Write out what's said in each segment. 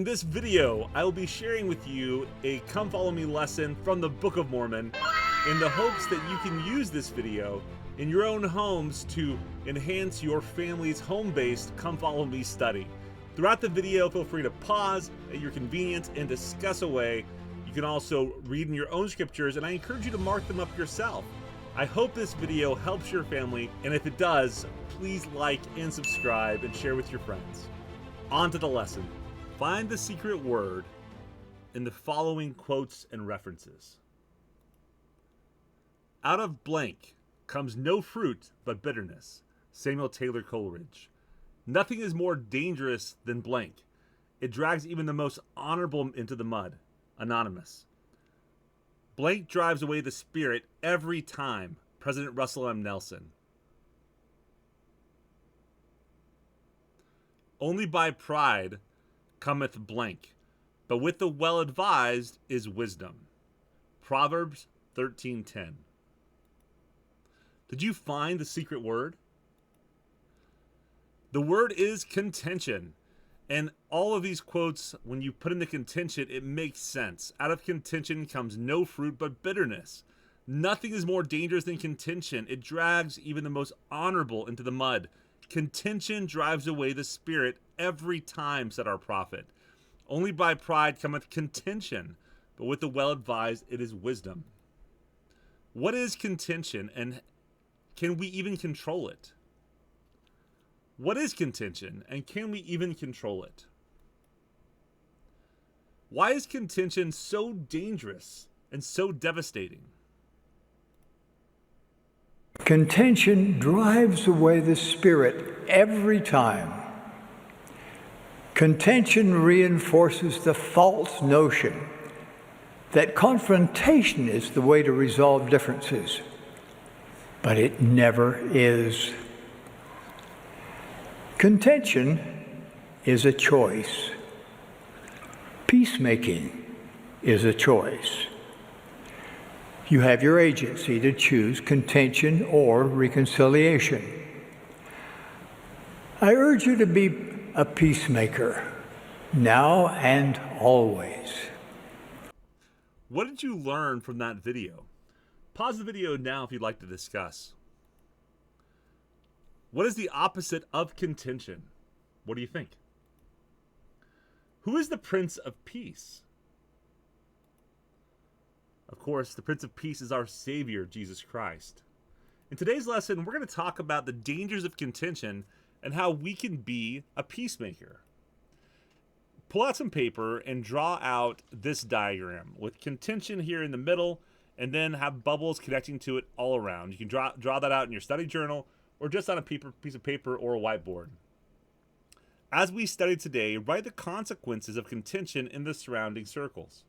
In this video, I will be sharing with you a Come Follow Me lesson from the Book of Mormon in the hopes that you can use this video in your own homes to enhance your family's home-based Come Follow Me study. Throughout the video, feel free to pause at your convenience and discuss away. You can also read in your own scriptures, and I encourage you to mark them up yourself. I hope this video helps your family, and if it does, please like and subscribe and share with your friends. On to the lesson. Find the secret word in the following quotes and references. Out of blank comes no fruit but bitterness. Samuel Taylor Coleridge. Nothing is more dangerous than blank. It drags even the most honorable into the mud. Anonymous. Blank drives away the spirit every time. President Russell M. Nelson. Only by pride cometh blank, but with the well-advised is wisdom. Proverbs 13:10. Did you find the secret word? The word is contention. And all of these quotes, when you put into contention, it makes sense. Out of contention comes no fruit but bitterness. Nothing is more dangerous than contention. It drags even the most honorable into the mud. Contention drives away the spirit every time, said our prophet. Only by pride cometh contention, but with the well-advised it is wisdom. What is contention, and can we even control it? What is contention, and can we even control it? Why is contention so dangerous and so devastating? Contention drives away the spirit every time. Contention reinforces the false notion that confrontation is the way to resolve differences, but it never is. Contention is a choice. Peacemaking is a choice. You have your agency to choose contention or reconciliation. I urge you to be a peacemaker, now and always. What did you learn from that video? Pause the video now if you'd like to discuss. What is the opposite of contention? What do you think? Who is the Prince of Peace? Of course, the Prince of Peace is our Savior, Jesus Christ. In today's lesson, we're going to talk about the dangers of contention and how we can be a peacemaker. Pull out some paper and draw out this diagram with contention here in the middle and then have bubbles connecting to it all around. You can draw that out in your study journal or just on a piece of paper or a whiteboard. As we study today, write the consequences of contention in the surrounding circles.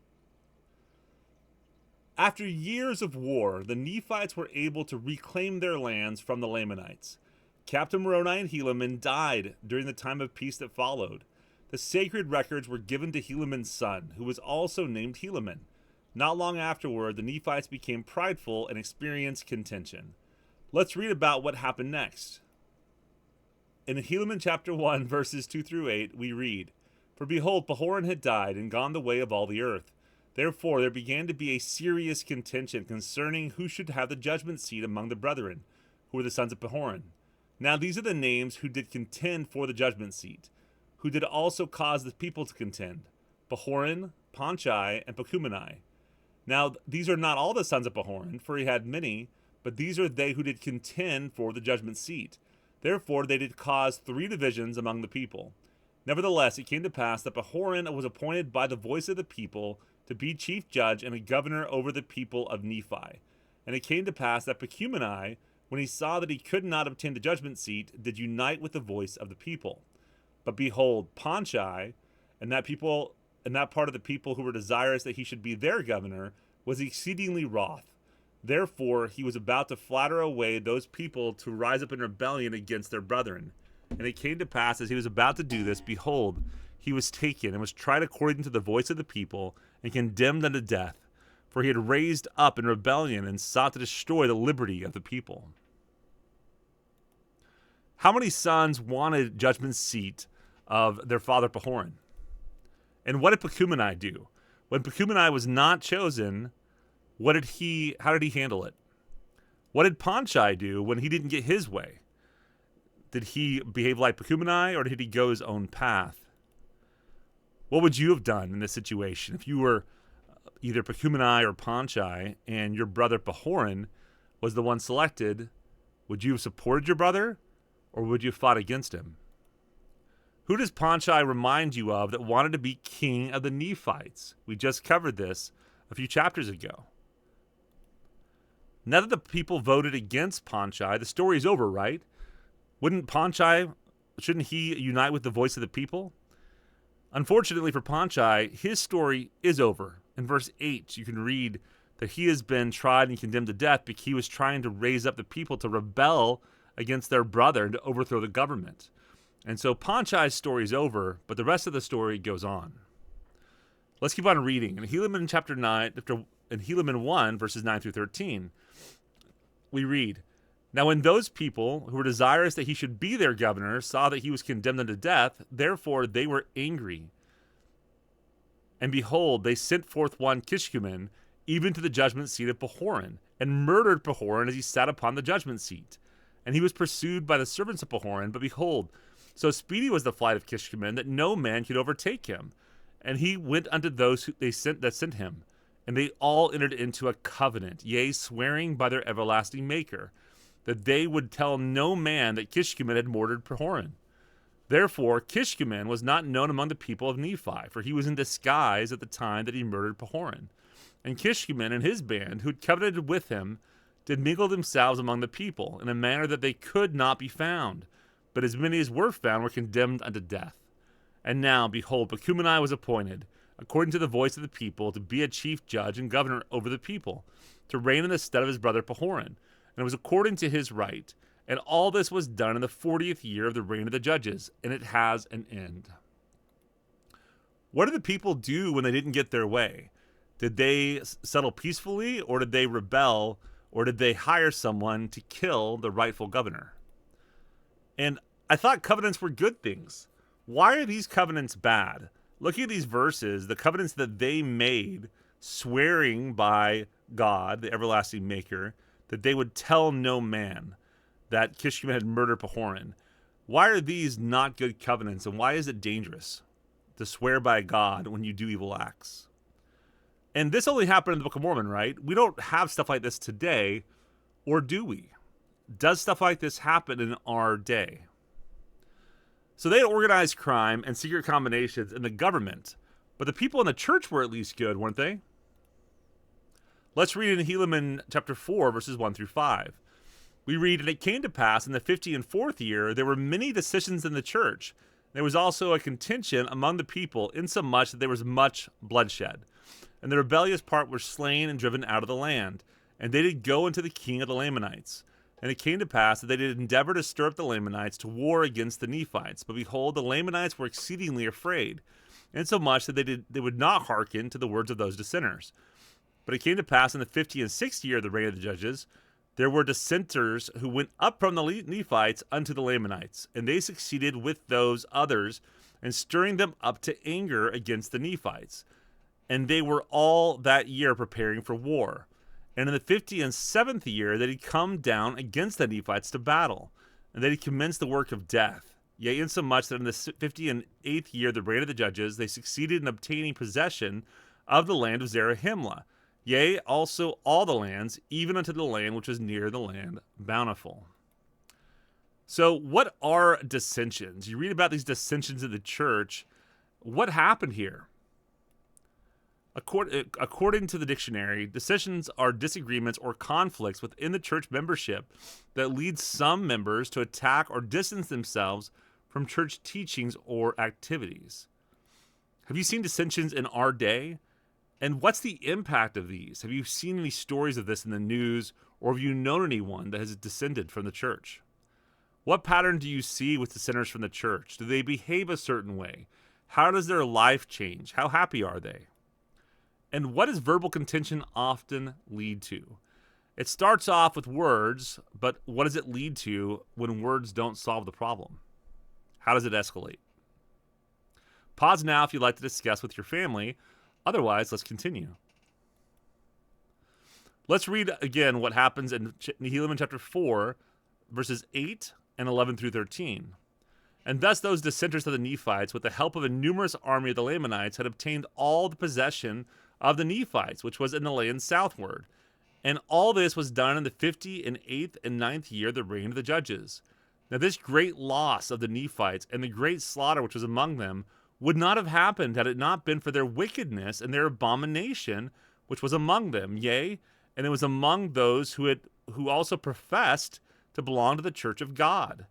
After years of war, the Nephites were able to reclaim their lands from the Lamanites. Captain Moroni and Helaman died during the time of peace that followed. The sacred records were given to Helaman's son, who was also named Helaman. Not long afterward, the Nephites became prideful and experienced contention. Let's read about what happened next. In Helaman chapter 1, verses 2 through 8, we read, For behold, Pahoran had died and gone the way of all the earth. Therefore there began to be a serious contention concerning who should have the judgment seat among the brethren, who were the sons of Pahoran. Now these are the names who did contend for the judgment seat, who did also cause the people to contend, Pahoran, Ponchai, and Pachumani. Now these are not all the sons of Pahoran, for he had many, but these are they who did contend for the judgment seat. Therefore they did cause 3 divisions among the people. Nevertheless it came to pass that Pahoran was appointed by the voice of the people to be chief judge and a governor over the people of Nephi. And it came to pass that Pachumani, when he saw that he could not obtain the judgment seat, did unite with the voice of the people. But behold, Ponchai, and that part of the people who were desirous that he should be their governor, was exceedingly wroth. Therefore he was about to flatter away those people to rise up in rebellion against their brethren. And it came to pass, as he was about to do this, behold, he was taken and was tried according to the voice of the people, and condemned unto death, for he had raised up in rebellion and sought to destroy the liberty of the people. How many sons wanted judgment seat of their father Pahoran? And what did Pacumeni do? When Pacumeni was not chosen, how did he handle it? What did Ponchi do when he didn't get his way? Did he behave like Pacumeni, or did he go his own path? What would you have done in this situation if you were either Pacumeni or Ponchi and your brother Pahoran was the one selected? Would you have supported your brother, or would you have fought against him? Who does Ponchi remind you of that wanted to be king of the Nephites? We just covered this a few chapters ago. Now that the people voted against Ponchi, the story is over, right? Shouldn't he unite with the voice of the people? Unfortunately for Ponchi, his story is over. In verse 8, you can read that he has been tried and condemned to death because he was trying to raise up the people to rebel against their brother and to overthrow the government. And so Ponchi's story is over, but the rest of the story goes on. Let's keep on reading. In Helaman chapter 9, in Helaman 1, verses 9 through 13, we read, "Now when those people who were desirous that he should be their governor saw that he was condemned unto death, therefore they were angry. And behold, they sent forth one Kishkumen, even to the judgment seat of Pahoran, and murdered Pahoran as he sat upon the judgment seat. And he was pursued by the servants of Pahoran, but behold, so speedy was the flight of Kishkumen that no man could overtake him. And he went unto those that sent him, and they all entered into a covenant, yea, swearing by their everlasting Maker, that they would tell no man that Kishkumen had murdered Pahoran. Therefore, Kishkumen was not known among the people of Nephi, for he was in disguise at the time that he murdered Pahoran. And Kishkumen and his band, who had covenanted with him, did mingle themselves among the people in a manner that they could not be found. But as many as were found were condemned unto death. And now, behold, Pacumeni was appointed, according to the voice of the people, to be a chief judge and governor over the people, to reign in the stead of his brother Pahoran. And it was according to his right. And all this was done in the 40th year of the reign of the judges, and it has an end." What did the people do when they didn't get their way? Did they settle peacefully, or did they rebel, or did they hire someone to kill the rightful governor? And I thought covenants were good things. Why are these covenants bad? Looking at these verses, the covenants that they made, swearing by God, the everlasting Maker, that they would tell no man that Kishkumen had murdered Pahoran. Why are these not good covenants, and why is it dangerous to swear by God when you do evil acts? And this only happened in the Book of Mormon, right? We don't have stuff like this today, or do we? Does stuff like this happen in our day? So they had organized crime and secret combinations in the government, but the people in the church were at least good, weren't they? Let's read in Helaman chapter 4, verses 1 through 5. We read, "And it came to pass in the 54th year, there were many decisions in the church. There was also a contention among the people, insomuch that there was much bloodshed. And the rebellious part were slain and driven out of the land. And they did go unto the king of the Lamanites. And it came to pass that they did endeavor to stir up the Lamanites to war against the Nephites. But behold, the Lamanites were exceedingly afraid, insomuch that they would not hearken to the words of those dissenters. But it came to pass in the 56th year of the reign of the judges, there were dissenters who went up from the Nephites unto the Lamanites, and they succeeded with those others in stirring them up to anger against the Nephites. And they were all that year preparing for war. And in the 57th year they did come down against the Nephites to battle, and they did commence the work of death. Yea, insomuch that in the 58th year of the reign of the judges, they succeeded in obtaining possession of the land of Zarahemla. Yea, also all the lands, even unto the land which was near the land bountiful." So what are dissensions? You read about these dissensions in the church. What happened here? According to the dictionary, dissensions are disagreements or conflicts within the church membership that lead some members to attack or distance themselves from church teachings or activities. Have you seen dissensions in our day? And what's the impact of these? Have you seen any stories of this in the news, or have you known anyone that has descended from the church? What pattern do you see with dissenters from the church? Do they behave a certain way? How does their life change? How happy are they? And what does verbal contention often lead to? It starts off with words, but what does it lead to when words don't solve the problem? How does it escalate? Pause now if you'd like to discuss with your family. Otherwise, let's continue. Let's read again what happens in Helaman chapter 4, verses 8 and 11 through 13. And thus those dissenters of the Nephites, with the help of a numerous army of the Lamanites, had obtained all the possession of the Nephites, which was in the land southward. And all this was done in the 58th and 9th year of the reign of the judges. Now this great loss of the Nephites and the great slaughter which was among them would not have happened had it not been for their wickedness and their abomination which was among them. Yea, and it was among those who also professed to belong to the church of God.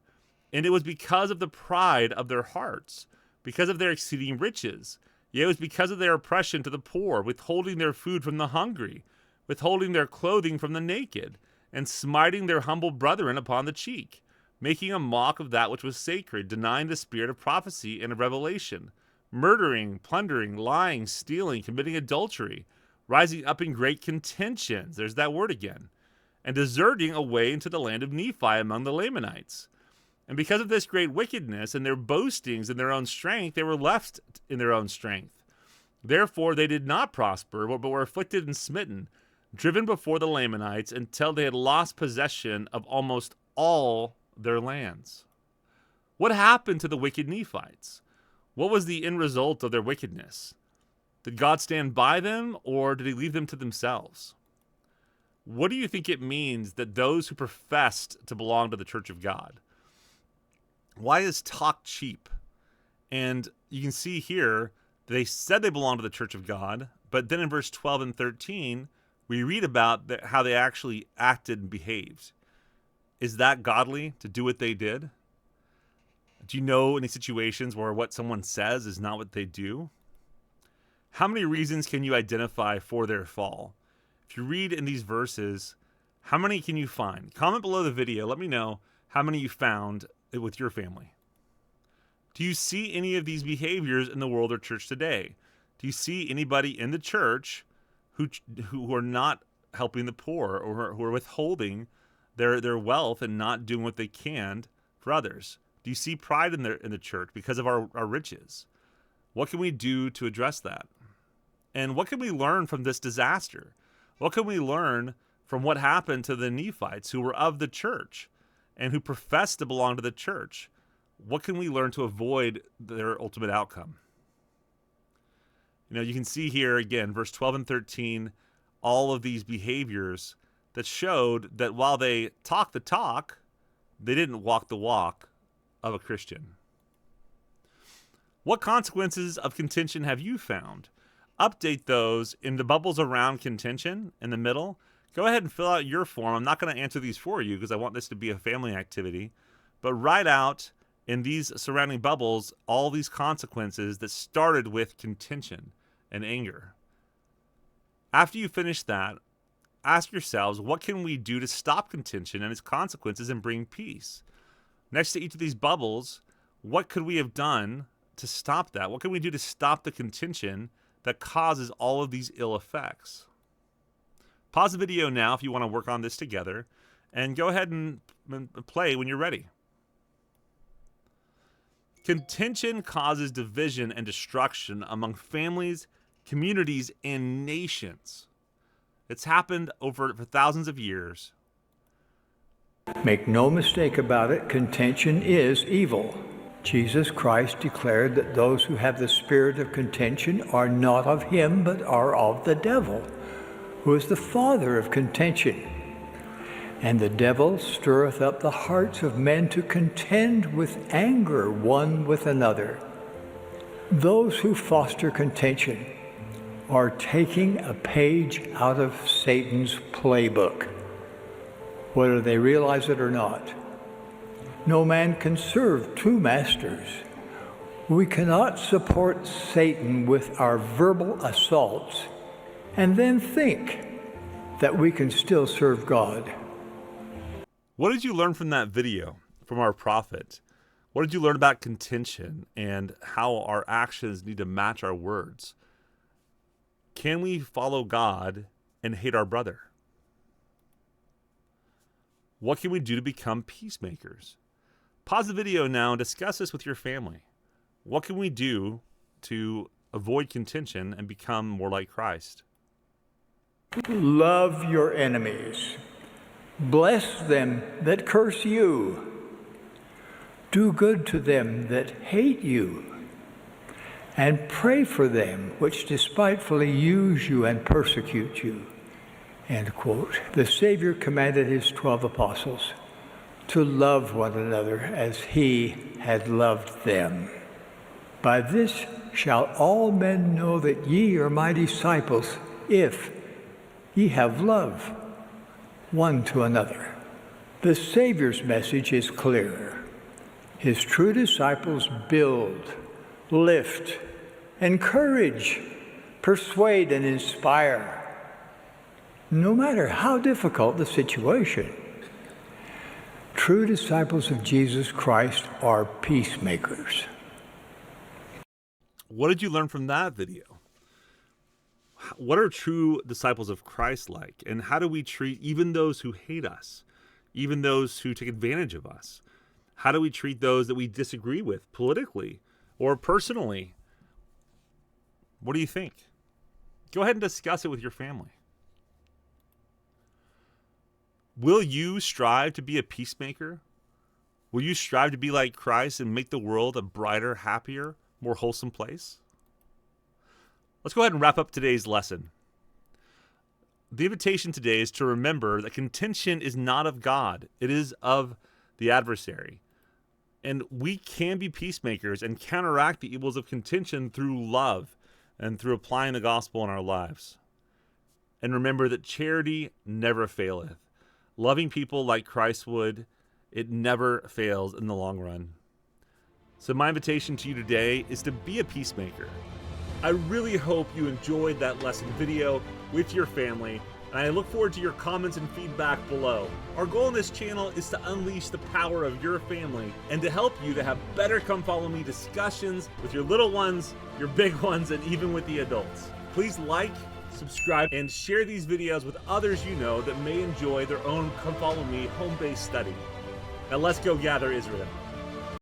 And it was because of the pride of their hearts, because of their exceeding riches. Yea, it was because of their oppression to the poor, withholding their food from the hungry, withholding their clothing from the naked, and smiting their humble brethren upon the cheek, making a mock of that which was sacred, denying the spirit of prophecy and of revelation, murdering, plundering, lying, stealing, committing adultery, rising up in great contentions, there's that word again, and deserting away into the land of Nephi among the Lamanites. And because of this great wickedness and their boastings in their own strength, they were left in their own strength. Therefore they did not prosper, but were afflicted and smitten, driven before the Lamanites until they had lost possession of almost all their lands. What happened to the wicked Nephites? What was the end result of their wickedness? Did God stand by them, or did he leave them to themselves? What do you think it means that those who professed to belong to the church of God? Why is talk cheap? And you can see here, they said they belonged to the church of God, but then in verse 12 and 13, we read about how they actually acted and behaved. Is that godly to do what they did? Do you know any situations where what someone says is not what they do? How many reasons can you identify for their fall? If you read in these verses, how many can you find? Comment below the video. Let me know how many you found with your family. Do you see any of these behaviors in the world or church today? Do you see anybody in the church who are not helping the poor, or who are withholding their wealth and not doing what they can for others? Do you see pride in the church because of our riches? What can we do to address that? And what can we learn from this disaster? What can we learn from what happened to the Nephites who were of the church and who professed to belong to the church? What can we learn to avoid their ultimate outcome? You know, you can see here again, verse 12 and 13, all of these behaviors that showed that while they talked the talk, they didn't walk the walk of a Christian. What consequences of contention have you found? Update those in the bubbles around contention in the middle. Go ahead and fill out your form. I'm not going to answer these for you because I want this to be a family activity. But write out in these surrounding bubbles all these consequences that started with contention and anger. After you finish that, ask yourselves, what can we do to stop contention and its consequences and bring peace? Next to each of these bubbles, what could we have done to stop that? What can we do to stop the contention that causes all of these ill effects? Pause the video now if you want to work on this together, and go ahead and play when you're ready. Contention causes division and destruction among families, communities, and nations. It's happened for thousands of years. Make no mistake about it, contention is evil. Jesus Christ declared that those who have the spirit of contention are not of him, but are of the devil, who is the father of contention. And the devil stirreth up the hearts of men to contend with anger one with another. Those who foster contention are taking a page out of Satan's playbook, whether they realize it or not. No man can serve two masters. We cannot support Satan with our verbal assaults and then think that we can still serve God. What did you learn from that video from our prophet? What did you learn about contention and how our actions need to match our words? Can we follow God and hate our brother? What can we do to become peacemakers? Pause the video now and discuss this with your family. What can we do to avoid contention and become more like Christ? Love your enemies. Bless them that curse you. Do good to them that hate you. And pray for them which despitefully use you and persecute you. End quote. The Savior commanded his 12 apostles to love one another as he had loved them. By this shall all men know that ye are my disciples, if ye have love one to another. The Savior's message is clear. His true disciples build, lift, encourage, persuade, and inspire, no matter how difficult the situation. True disciples of Jesus Christ are peacemakers. What did you learn from that video? What are true disciples of Christ like? And how do we treat even those who hate us, even those who take advantage of us? How do we treat those that we disagree with politically or personally? What do you think? Go ahead and discuss it with your family. Will you strive to be a peacemaker? Will you strive to be like Christ and make the world a brighter, happier, more wholesome place? Let's go ahead and wrap up today's lesson. The invitation today is to remember that contention is not of God. It is of the adversary. And we can be peacemakers and counteract the evils of contention through love and through applying the gospel in our lives. And remember that charity never faileth. Loving people like Christ would, it never fails in the long run. So my invitation to you today is to be a peacemaker. I really hope you enjoyed that lesson video with your family, and I look forward to your comments and feedback below. Our goal in this channel is to unleash the power of your family and to help you to have better Come Follow Me discussions with your little ones, your big ones, and even with the adults. Please like, subscribe, and share these videos with others you know that may enjoy their own Come Follow Me home-based study. Now let's go gather Israel.